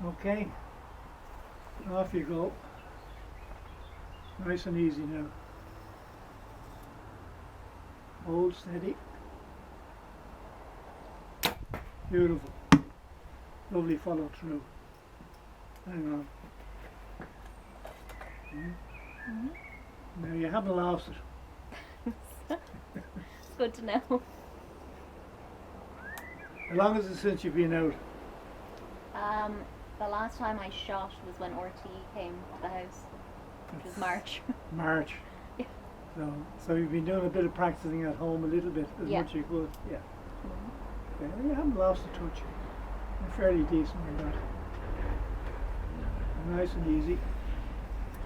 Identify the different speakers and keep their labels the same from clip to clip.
Speaker 1: Okay, off you go. Nice and easy now. Hold steady. Beautiful. Lovely follow through. Hang on.
Speaker 2: Mm-hmm.
Speaker 1: Now you haven't lost it.
Speaker 2: It's good to know.
Speaker 1: How long is it since you've been out?
Speaker 2: The last time I shot was when RT came to the house, which was March.
Speaker 1: March.
Speaker 2: Yeah.
Speaker 1: So you've been doing a bit of practicing at home a little bit, as
Speaker 2: Yeah.
Speaker 1: much as you could. Yeah.
Speaker 2: Mm-hmm.
Speaker 1: Okay. You haven't lost a touch. You're fairly decent with that. Nice and easy.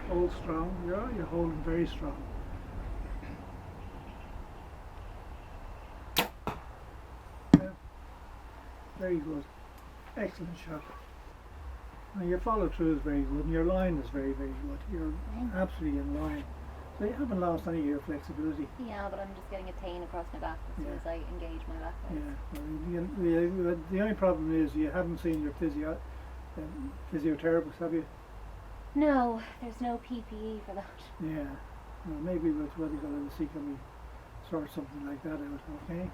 Speaker 1: Hold strong. You're holding very strong. Yeah. Very good. Excellent shot. And your follow through is very good, and your line is very, very good. You're absolutely in line. So you haven't lost any of your flexibility.
Speaker 2: Yeah, but I'm just getting a pain across my back as soon as I engage my back legs.
Speaker 1: Yeah. Well, the only problem is you haven't seen your physiotherapist, have you?
Speaker 2: No, there's no PPE for that.
Speaker 1: Yeah. Well, maybe we'll go to see can we sort something like that out, okay?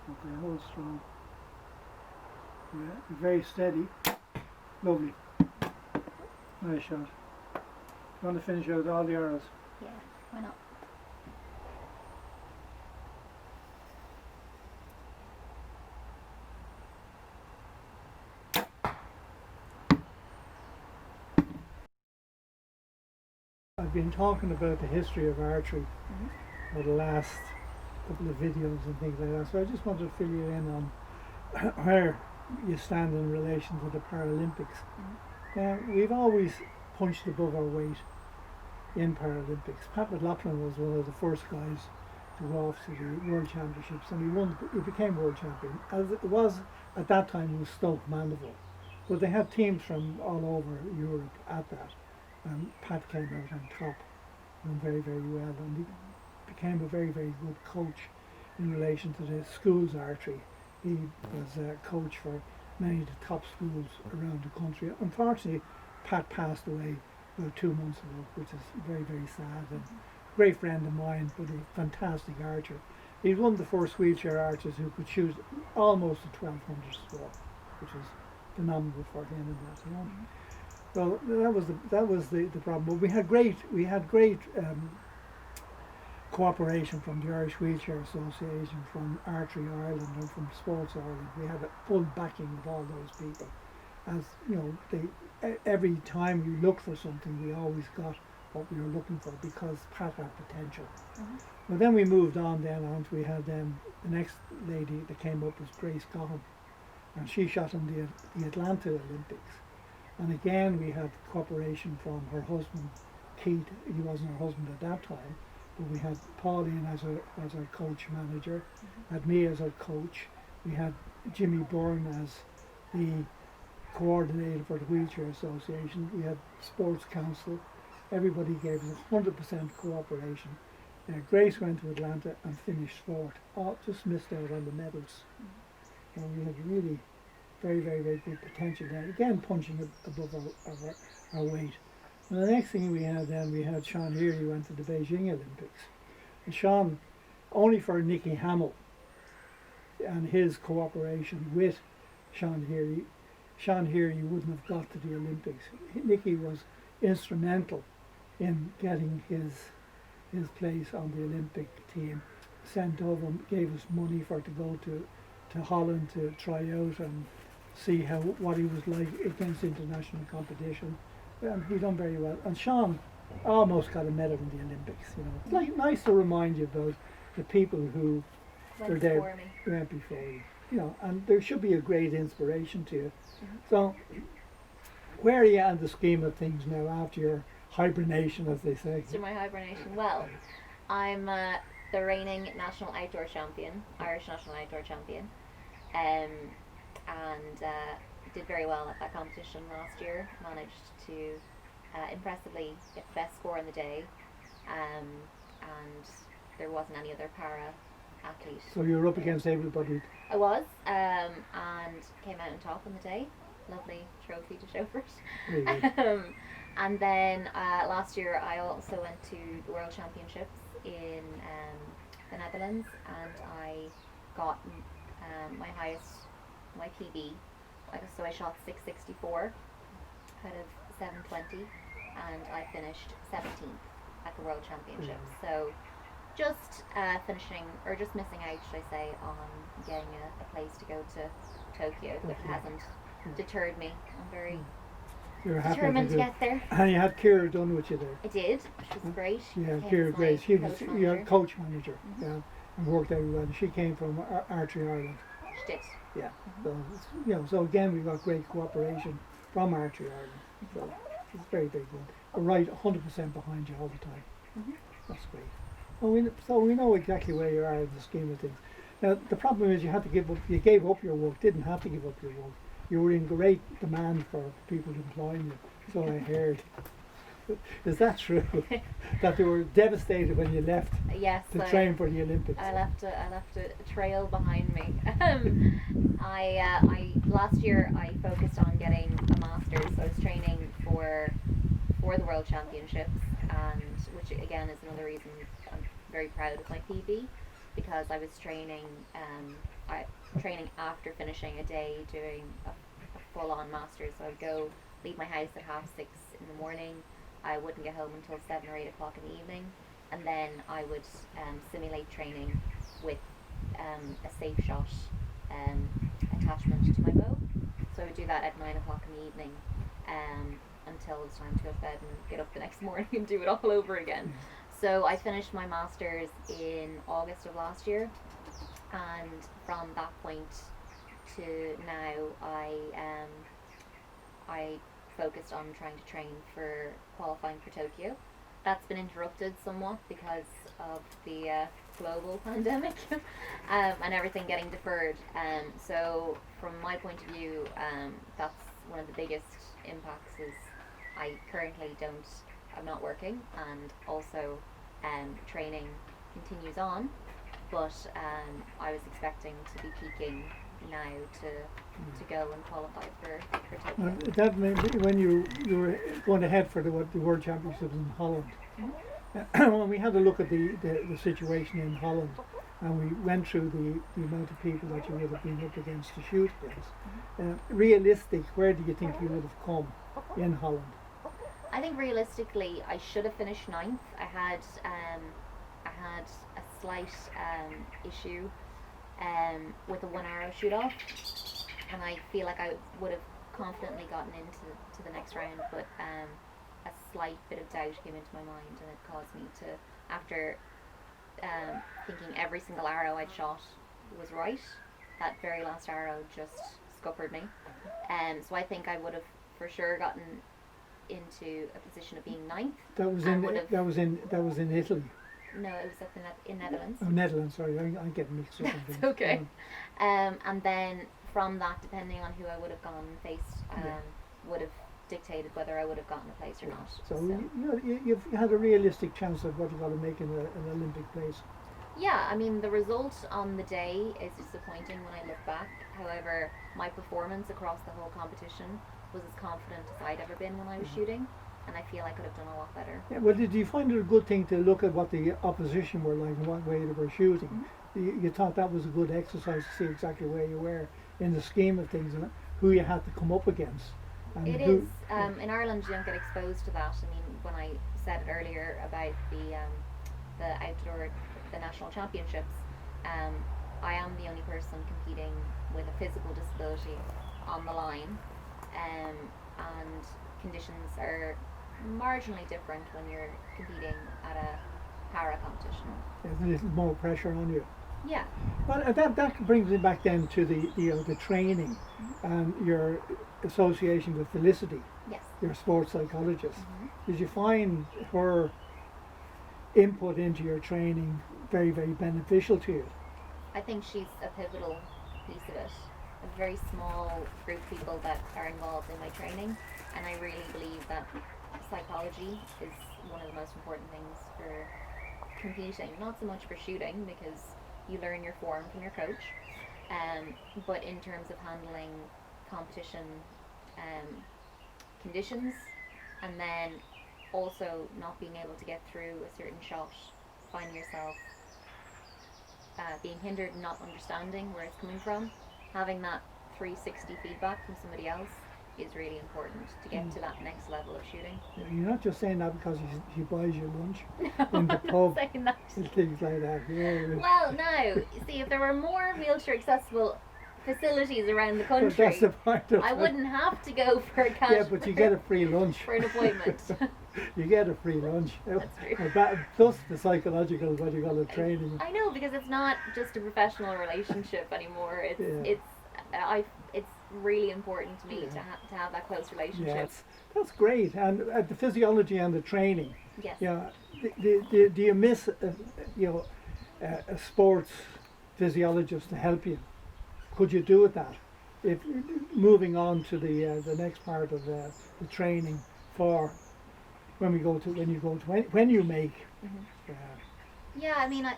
Speaker 1: Okay, hold strong. Yeah, very steady. Lovely. Nice shot. You want to finish out all the arrows?
Speaker 2: Yeah, why not?
Speaker 1: I've been talking about the history of archery for the last couple of videos and things like that, so I just wanted to fill you in on where you stand in relation to the Paralympics. Now, we've always punched above our weight in Paralympics. Pat McLaughlin was one of the first guys to go off to the World Championships, and he became world champion. As it was at that time, it was Stoke Mandeville, but they had teams from all over Europe at that, and Pat came out on top, and very, very well, and he became a very, very good coach in relation to the schools archery. He was a coach for many of the top schools around the country. Unfortunately, Pat passed away about 2 months ago, which is very, very sad. And a great friend of mine, but a fantastic archer. He's one of the first wheelchair archers who could shoot almost a 1200 score, which is phenomenal for him and that, you know. Well, that was the problem. But we had great cooperation from the Irish Wheelchair Association, from Archery Ireland, and from Sports Ireland. We had a full backing of all those people. As you know, every time we looked for something, we always got what we were looking for because Pat had potential. Well, then we moved on. We had the next lady that came up was Grace Gohan, and she shot in the Atlanta Olympics. And again, we had cooperation from her husband, Keith. He wasn't her husband at that time, but we had Pauline as our coach manager, had me as our coach. We had Jimmy Byrne as the coordinator for the Wheelchair Association. We had Sports Council. Everybody gave us 100% cooperation. Grace went to Atlanta and finished fourth. Just missed out on the medals. And we had really very, very, very good potential there. Again, punching above our weight. And the next thing we had Sean Healy, who went to the Beijing Olympics. And Sean, only for Nicky Hamill and his cooperation with Sean Healy wouldn't have got to the Olympics. Nicky was instrumental in getting his place on the Olympic team. Sent over, gave us money to go to Holland to try out and see what he was like against international competition. And he done very well. And Sean almost got a medal in the Olympics. You know, it's like nice to remind you about the people who went before you. You know, and there should be a great inspiration to you. So, where are you in the scheme of things now after your hibernation, as they say?
Speaker 2: After my hibernation, well, I'm the reigning national outdoor champion, Irish national outdoor champion, and did very well at that competition last year. Managed to impressively get the best score in the day, and there wasn't any other para athlete.
Speaker 1: So you were up against everybody.
Speaker 2: I was, and came out on top on the day. Lovely trophy to show for it.
Speaker 1: Really?
Speaker 2: And then last year I also went to the World Championships in the Netherlands, and I got my PB. So I shot 664 out of 720, and I finished 17th at the World Championships. So just finishing, or just missing out, should I say, on getting a place to go to Tokyo, but it hasn't deterred me. I'm very determined to get there.
Speaker 1: And you had Kerrie done with you there.
Speaker 2: I did, which was great.
Speaker 1: Yeah,
Speaker 2: Came
Speaker 1: Kerrie
Speaker 2: as
Speaker 1: great.
Speaker 2: my
Speaker 1: She was
Speaker 2: coach
Speaker 1: your
Speaker 2: manager.
Speaker 1: coach manager, yeah, and worked out well. She came from Archery Ireland.
Speaker 2: She did.
Speaker 1: Yeah, so so again we got great cooperation from Archery Ireland. So it's very very good. We're right, 100% behind you all the time. That's great. So we know exactly where you are in the scheme of things. Now the problem is you had to give up. You gave up your work. Didn't have to give up your work. You were in great demand for people employing you. So I heard. Is that true? That they were devastated when you left
Speaker 2: Yes.
Speaker 1: to train for the Olympics?
Speaker 2: I left a trail behind me. I last year I focused on getting a master's. So I was training for the World Championships, and which again is another reason I'm very proud of my PB, because I was training training after finishing a day doing a full-on master's. So I'd leave my house at 6:30 in the morning. I wouldn't get home until 7 or 8 o'clock in the evening, and then I would simulate training with a safe shot attachment to my bow. So I would do that at 9 o'clock in the evening until it's time to go to bed and get up the next morning and do it all over again. So I finished my master's in August of last year, and from that point to now I focused on trying to train for qualifying for Tokyo. That's been interrupted somewhat because of the global pandemic and everything getting deferred. So from my point of view, that's one of the biggest impacts is I currently I'm not working, and also training continues on, but I was expecting to be peaking now to go and qualify for Tokyo.
Speaker 1: That meant when you were going ahead for the World Championships in Holland. When we had a look at the situation in Holland, and we went through the amount of people that you would have been up against to shoot against, realistic, where do you think you would have come in Holland?
Speaker 2: I think realistically I should have finished 9th. I had a slight issue with a 1 arrow shoot off, and I feel like I would have confidently gotten into the next round, but a slight bit of doubt came into my mind, and it caused me to, after thinking every single arrow I'd shot was right, that very last arrow just scuppered me. So I think I would have for sure gotten into a position of being 9th.
Speaker 1: That was in Italy.
Speaker 2: No, it was at in Netherlands.
Speaker 1: Oh, Netherlands, sorry, I get mixed up.
Speaker 2: It's okay. And then from that, depending on who I would have gone and faced, would have dictated whether I would have gotten a place or not.
Speaker 1: So you've had a realistic chance of what you've got to make in an Olympic place.
Speaker 2: Yeah, I mean, the result on the day is disappointing when I look back. However, my performance across the whole competition was as confident as I'd ever been when I was shooting, and I feel I could have done a lot better.
Speaker 1: Yeah, well, did you find it a good thing to look at what the opposition were like and what way they were shooting? You thought that was a good exercise to see exactly where you were in the scheme of things and who you had to come up against. And
Speaker 2: it is. In Ireland, you don't get exposed to that. I mean, when I said it earlier about the national championships, I am the only person competing with a physical disability on the line, and conditions are marginally different when you're competing at a para competition.
Speaker 1: There's a little more pressure on you.
Speaker 2: Yeah.
Speaker 1: Well, that brings me back then to the training and your association with Felicity,
Speaker 2: Yes.
Speaker 1: your sports psychologist. Did you find her input into your training very, very beneficial to you?
Speaker 2: I think she's a pivotal piece of it. A very small group of people that are involved in my training, and I really believe that psychology is one of the most important things for competing. Not so much for shooting, because you learn your form from your coach. But in terms of handling competition conditions, and then also not being able to get through a certain shot, finding yourself being hindered and not understanding where it's coming from, having that 360 feedback from somebody else is really important to get to that next level of shooting.
Speaker 1: Yeah, you're not just saying that because he buys you lunch
Speaker 2: No,
Speaker 1: in the
Speaker 2: I'm
Speaker 1: pub
Speaker 2: not saying that.
Speaker 1: and things like that. Yeah.
Speaker 2: Well, no. See, if there were more wheelchair accessible facilities around the
Speaker 1: But that's
Speaker 2: country,
Speaker 1: the point of
Speaker 2: I
Speaker 1: it.
Speaker 2: wouldn't have to go for a cash
Speaker 1: Yeah, but you get a free lunch.
Speaker 2: for an appointment.
Speaker 1: You get a free lunch.
Speaker 2: That's true.
Speaker 1: And plus the psychological, what you call it, training.
Speaker 2: I know, because it's not just a professional relationship anymore. It's really important to me to have that close relationship.
Speaker 1: Yeah, that's great. And the physiology and the training.
Speaker 2: Yes.
Speaker 1: Yeah. Do you miss a sports physiologist to help you? Could you do it that? If moving on to the next part of the training for when you make.
Speaker 2: Mm-hmm. Yeah, I mean,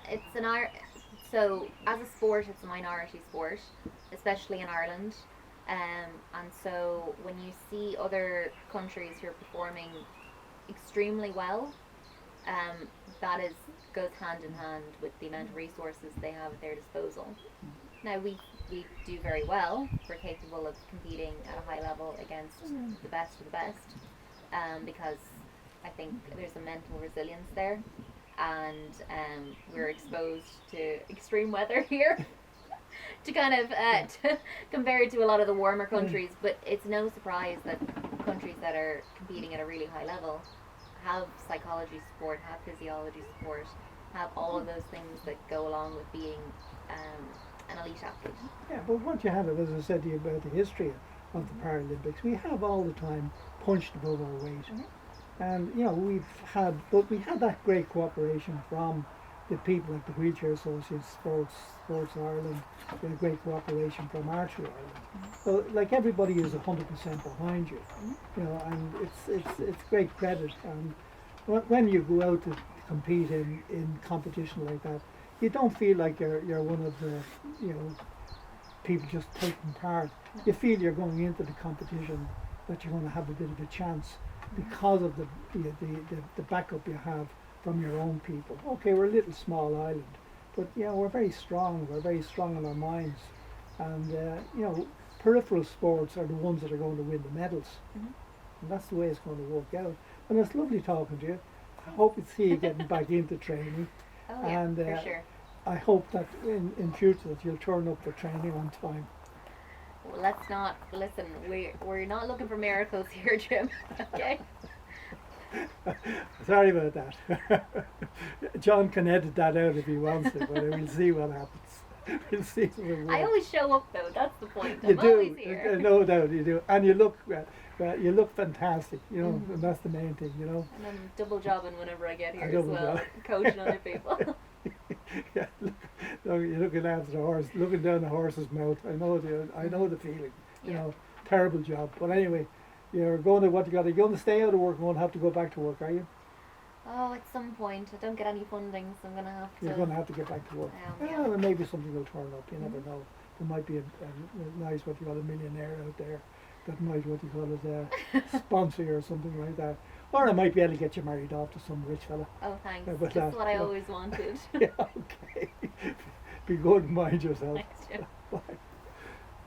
Speaker 2: so as a sport, it's a minority sport, especially in Ireland. And so when you see other countries who are performing extremely well, that goes hand in hand with the amount of resources they have at their disposal. Now we do very well. We're capable of competing at a high level against the best of the best, because I think there's a mental resilience there, and we're exposed to extreme weather here. To kind of compared to a lot of the warmer countries, but it's no surprise that countries that are competing at a really high level have psychology support, have physiology support, have all of those things that go along with being an elite athlete.
Speaker 1: Yeah, but what you have, as I said to you about the history of the Paralympics, we have all the time punched above our weight. And we had that great cooperation from the people like the Wheelchair Association, Sports Ireland, we had great cooperation from Archery Ireland. So like everybody is 100% behind you, and it's great credit. And when you go out to compete in competition like that, you don't feel like you're one of the people just taking part. You feel you're going into the competition that you're going to have a bit of a chance because of the backup you have from your own people. Okay, we're a little small island, but we're very strong. We're very strong in our minds, and peripheral sports are the ones that are going to win the medals, and that's the way it's going to work out. And it's lovely talking to you. I hope to see you getting back into training.
Speaker 2: Oh yeah,
Speaker 1: and
Speaker 2: for sure.
Speaker 1: I hope that in future that you'll turn up for training on time.
Speaker 2: Well, let's not listen. We're not looking for miracles here, Jim. Okay.
Speaker 1: Sorry about that. John can edit that out if he wants to, but we'll see what happens. We'll see.
Speaker 2: I always show up though. That's the point.
Speaker 1: You
Speaker 2: I'm
Speaker 1: do,
Speaker 2: always here.
Speaker 1: no doubt you do, and you look you look fantastic. And that's the main thing.
Speaker 2: And I'm double jobbing whenever I get here as
Speaker 1: double
Speaker 2: well,
Speaker 1: job.
Speaker 2: coaching other people.
Speaker 1: Yeah, look, you're looking after the horse, looking down the horse's mouth. I know the feeling. Terrible job. But anyway, you're going to you're going to stay out of work and won't have to go back to work, are you?
Speaker 2: Oh, at some point. I don't get any funding, so I'm going to have to.
Speaker 1: You're going to have to get back to work. Well, maybe something will turn up. You never know. There might be a nice, what you call a millionaire out there that might, what you call it, sponsor you or something like that. Or I might be able to get you married off to some rich fella.
Speaker 2: Oh, thanks.
Speaker 1: But
Speaker 2: Just what I always wanted.
Speaker 1: Yeah, okay. Be good and mind yourself.
Speaker 2: Thanks, Jim.
Speaker 1: Bye.